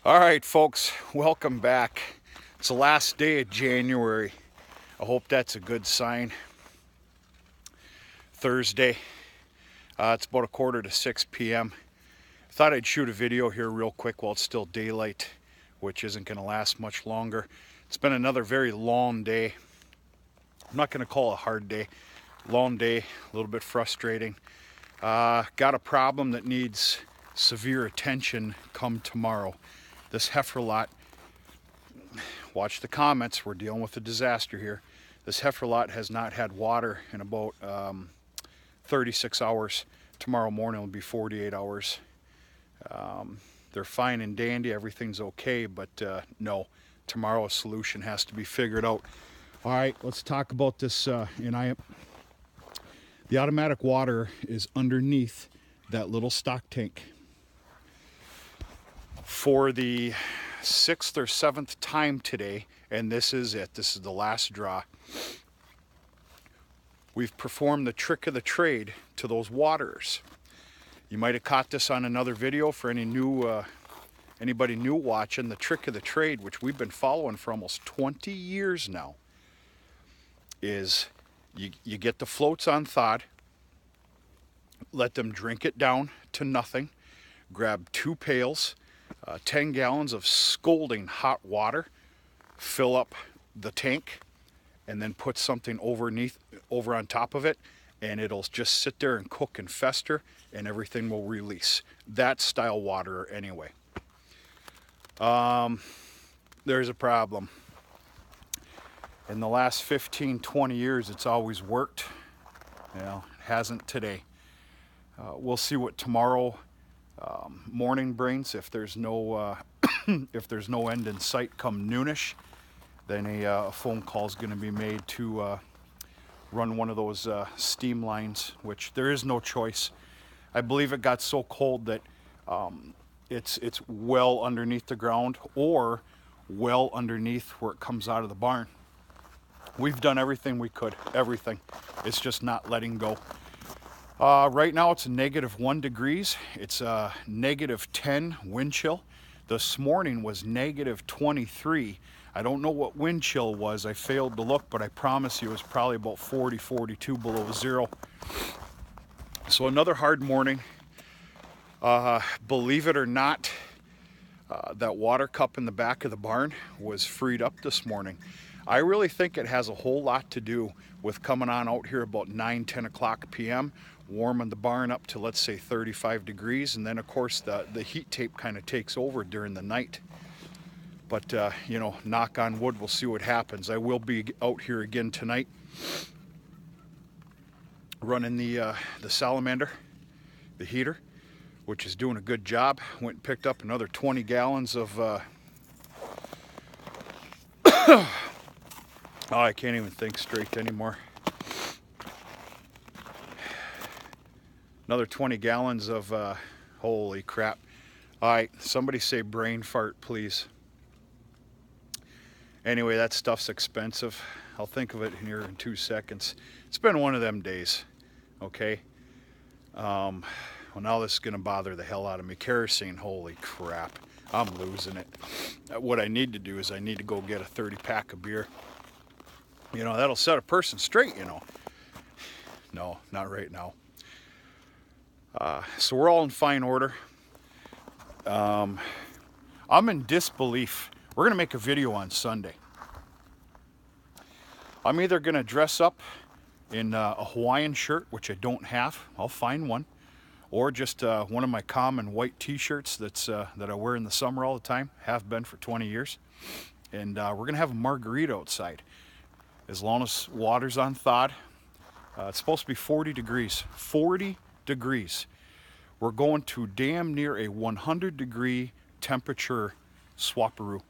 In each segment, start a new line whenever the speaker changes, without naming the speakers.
All right, folks, welcome back. It's the last day of January. I hope that's a good sign. Thursday. It's about 5:45 p.m. I thought I'd shoot a video here real quick while it's still daylight, which isn't going to last much longer. It's been another very long day. I'm not going to call it a hard day. Long day, a little bit frustrating. Got a problem that needs severe attention come tomorrow. This heifer lot, watch the comments, we're dealing with a disaster here. This heifer lot has not had water in about 36 hours. Tomorrow morning will be 48 hours. They're fine and dandy, everything's okay, but no, tomorrow a solution has to be figured out. All right, let's talk about this. The automatic water is underneath that little stock tank. For the 6th or 7th time today, and this is it, this is the last draw, we've performed the trick of the trade to those waterers. You might have caught this on another video for anybody new watching. The trick of the trade, which we've been following for almost 20 years now, is you get the floats on thawed, let them drink it down to nothing, grab 2 pails, 10 gallons of scalding hot water, fill up the tank, and then put something over on top of it, and it'll just sit there and cook and fester, and everything will release. That style water anyway. There's a problem. In the last 15-20 years, it's always worked. Well, it hasn't today. We'll see what tomorrow morning brings. If there's no if there's no end in sight come noonish, then a phone call is going to be made to run one of those steam lines, which there is no choice. I believe it got so cold that it's well underneath the ground or well underneath where it comes out of the barn. We've done everything we could, everything. It's just not letting go. Right now it's -1 degrees. It's a -10 wind chill. This morning was -23. I don't know what wind chill was. I failed to look, but I promise you it was probably about 40, 42 below zero. So another hard morning. Believe it or not, that water cup in the back of the barn was freed up this morning. I really think it has a whole lot to do with coming on out here about 9-10 o'clock p.m., warming the barn up to, let's say, 35 degrees, and then of course the heat tape kind of takes over during the night. But you know, knock on wood, we'll see what happens. I will be out here again tonight running the salamander, the heater, which is doing a good job. Went and picked up another 20 gallons of oh, I can't even think straight anymore. Another 20 gallons of, holy crap. All right, somebody say brain fart, please. Anyway, that stuff's expensive. I'll think of it here in 2 seconds. It's been one of them days, okay? Well, now this is gonna bother the hell out of me. Kerosene, holy crap. I'm losing it. What I need to do is I need to go get a 30-pack of beer. You know, that'll set a person straight, you know. No, not right now. So we're all in fine order. I'm in disbelief. We're going to make a video on Sunday. I'm either going to dress up in a Hawaiian shirt, which I don't have. I'll find one. Or just one of my common white t-shirts that I wear in the summer all the time. Have been for 20 years. And we're going to have a margarita outside. As long as water's unthawed. It's supposed to be 40 degrees. 40 degrees. We're going to damn near a 100-degree temperature Swaparoo.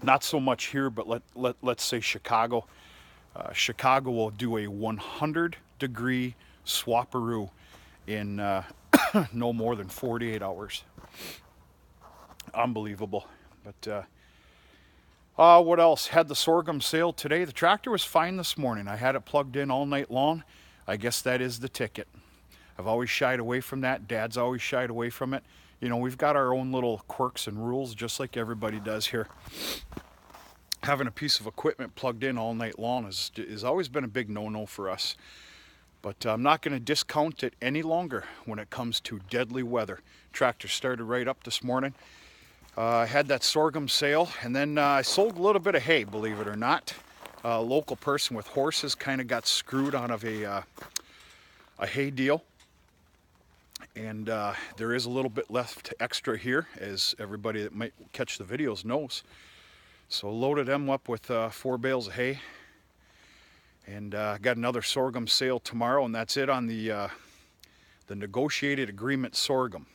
Not so much here, but let's say Chicago. Chicago will do a 100-degree Swaparoo in no more than 48 hours. Unbelievable. But what else? Had the sorghum sale today. The tractor was fine this morning. I had it plugged in all night long. I guess that is the ticket. I've always shied away from that. Dad's always shied away from it. you know, we've got our own little quirks and rules just like everybody does here. Having a piece of equipment plugged in all night long has always been a big no-no for us. But I'm not going to discount it any longer when it comes to deadly weather. Tractor started right up this morning. I had that sorghum sale, and then I sold a little bit of hay, believe it or not. A local person with horses kind of got screwed out of a hay deal. And there is a little bit left extra here, as everybody that might catch the videos knows. So loaded them up with 4 bales of hay. And got another sorghum sale tomorrow, and that's it on the negotiated agreement sorghum.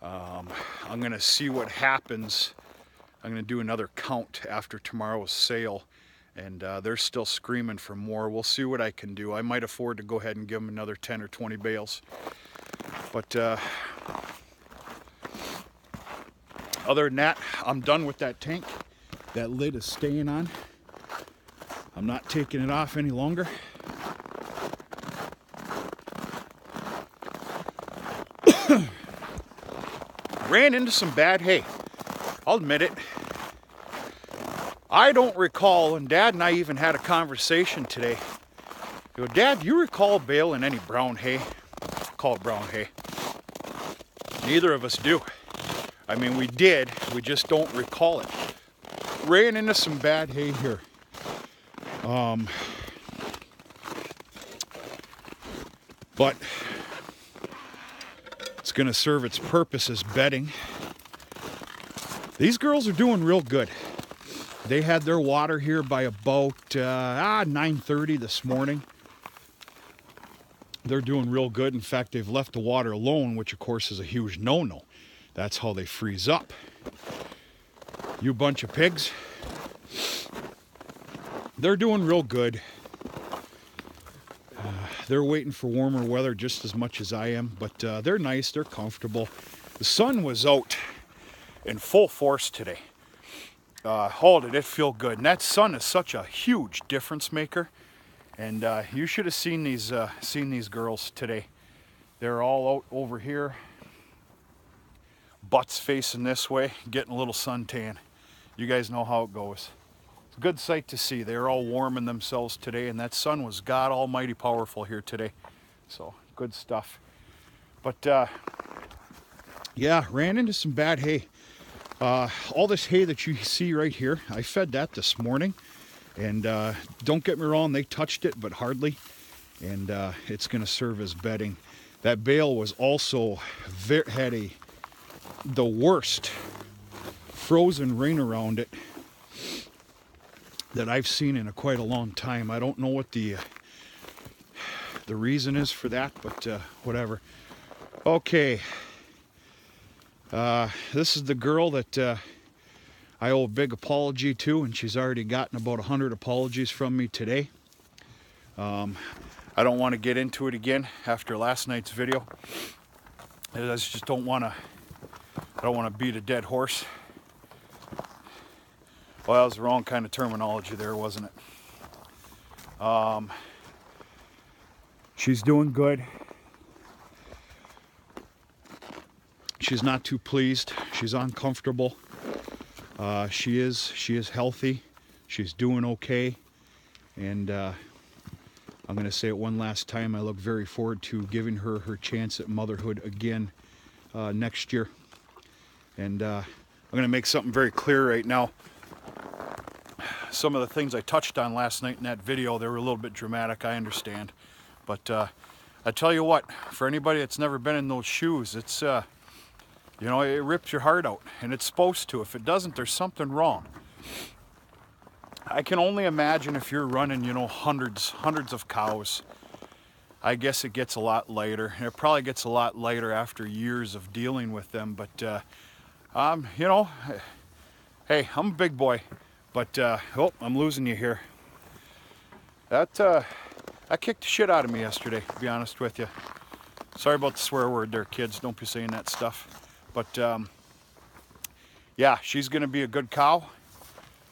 I'm going to see what happens. I'm going to do another count after tomorrow's sale, and they're still screaming for more. We'll see what I can do. I might afford to go ahead and give them another 10 or 20 bales. But other than that, I'm done with that tank. That lid is staying on. I'm not taking it off any longer. Ran into some bad hay. I'll admit it. I don't recall, and Dad and I even had a conversation today. You go, Dad, do you recall baling any brown hay? Call it brown hay. Neither of us do. I mean, we did, we just don't recall it. Ran into some bad hay here. But it's going to serve its purpose as bedding. These girls are doing real good. They had their water here by about 9:30 this morning. They're doing real good. In fact, they've left the water alone, which of course is a huge no-no. That's how they freeze up. You bunch of pigs. They're doing real good. They're waiting for warmer weather just as much as I am, but they're nice, they're comfortable. The sun was out in full force today. Oh, did it feel good. And that sun is such a huge difference maker. And you should have seen these girls today. They're all out over here, butts facing this way, getting a little suntan. You guys know how it goes. It's a good sight to see. They're all warming themselves today, and that sun was God almighty powerful here today. So, good stuff. But, yeah, ran into some bad hay. All this hay that you see right here, I fed that this morning. And don't get me wrong, they touched it, but hardly. And it's going to serve as bedding. That bale was also had the worst frozen rain around it that I've seen in quite a long time. I don't know what the reason is for that, but whatever. Okay. This is the girl that I owe a big apology to, and she's already gotten about 100 apologies from me today. I don't want to get into it again after last night's video. I just don't want to beat a dead horse. Well, that was the wrong kind of terminology there, wasn't it? She's doing good. She's not too pleased. She's uncomfortable. She is healthy. She's doing okay. And I'm going to say it one last time. I look very forward to giving her her chance at motherhood again next year. And I'm going to make something very clear right now. Some of the things I touched on last night in that video, they were a little bit dramatic, I understand. But I tell you what, for anybody that's never been in those shoes, it's, you know, it rips your heart out. And it's supposed to. If it doesn't, there's something wrong. I can only imagine if you're running, you know, hundreds of cows. I guess it gets a lot lighter. And it probably gets a lot lighter after years of dealing with them. But, you know, hey, I'm a big boy. But, oh, I'm losing you here. That kicked the shit out of me yesterday, to be honest with you. Sorry about the swear word there, kids. Don't be saying that stuff. But, yeah, she's going to be a good cow.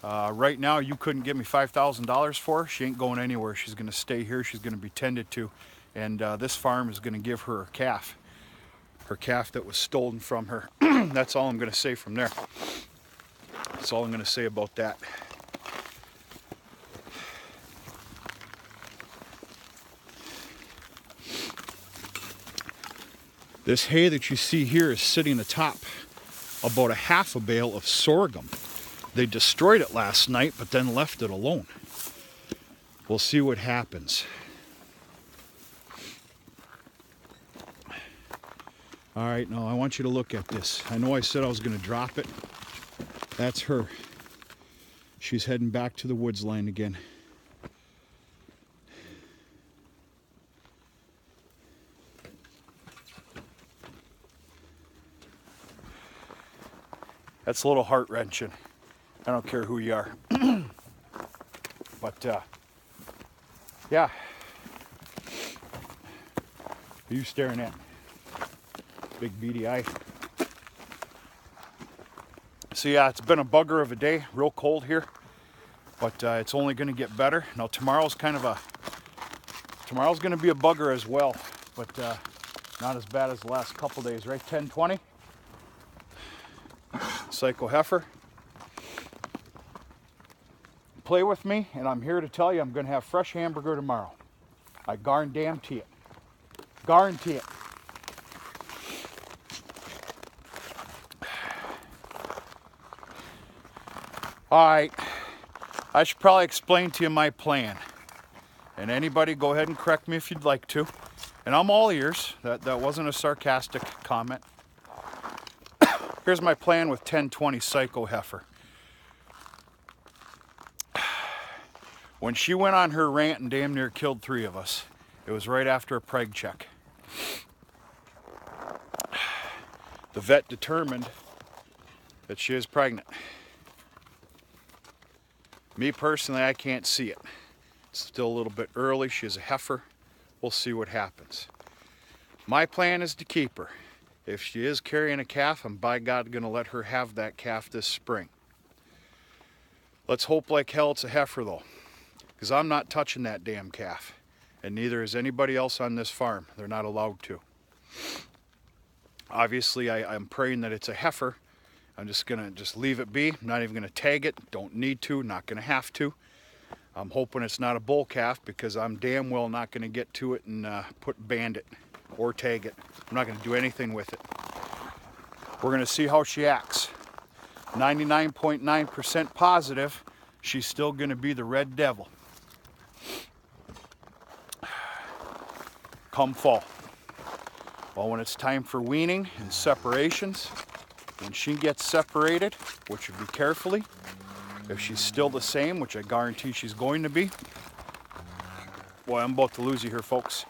Right now, you couldn't give me $5,000 for her. She ain't going anywhere. She's going to stay here. She's going to be tended to. And this farm is going to give her a calf. her calf that was stolen from her. That's all I'm going to say from there. That's all I'm going to say about that. This hay that you see here is sitting atop about a half a bale of sorghum. They destroyed it last night, but then left it alone. We'll see what happens. All right, now I want you to look at this. I know I said I was going to drop it. That's her. She's heading back to the woods line again. That's a little heart-wrenching. I don't care who you are. But, yeah. What are you staring at? Big beady eye. So yeah, it's been a bugger of a day. Real cold here. But it's only going to get better. Now tomorrow's going to be a bugger as well. But not as bad as the last couple days, right? 10-20. Psycho heifer. Play with me, and I'm here to tell you I'm going to have fresh hamburger tomorrow. I guarantee it. Guarantee it. Alright, I should probably explain to you my plan. And anybody go ahead and correct me if you'd like to. And I'm all ears. That wasn't a sarcastic comment. Here's my plan with 10-20 Psycho heifer. When she went on her rant and damn near killed 3 of us, it was right after a preg check. The vet determined that she is pregnant. Me personally, I can't see it. It's still a little bit early. She is a heifer. We'll see what happens. My plan is to keep her. If she is carrying a calf, I'm by God going to let her have that calf this spring. Let's hope like hell it's a heifer though, because I'm not touching that damn calf. And neither is anybody else on this farm. They're not allowed to. Obviously, I'm praying that it's a heifer. I'm just going to leave it be. I'm not even going to tag it. Don't need to. Not going to have to. I'm hoping it's not a bull calf because I'm damn well not going to get to it and band it or tag it. I'm not going to do anything with it. We're going to see how she acts. 99.9% positive she's still going to be the red devil. Come fall. Well, when it's time for weaning and separations, when she gets separated, which would be carefully, if she's still the same, which I guarantee she's going to be, boy, I'm about to lose you here, folks.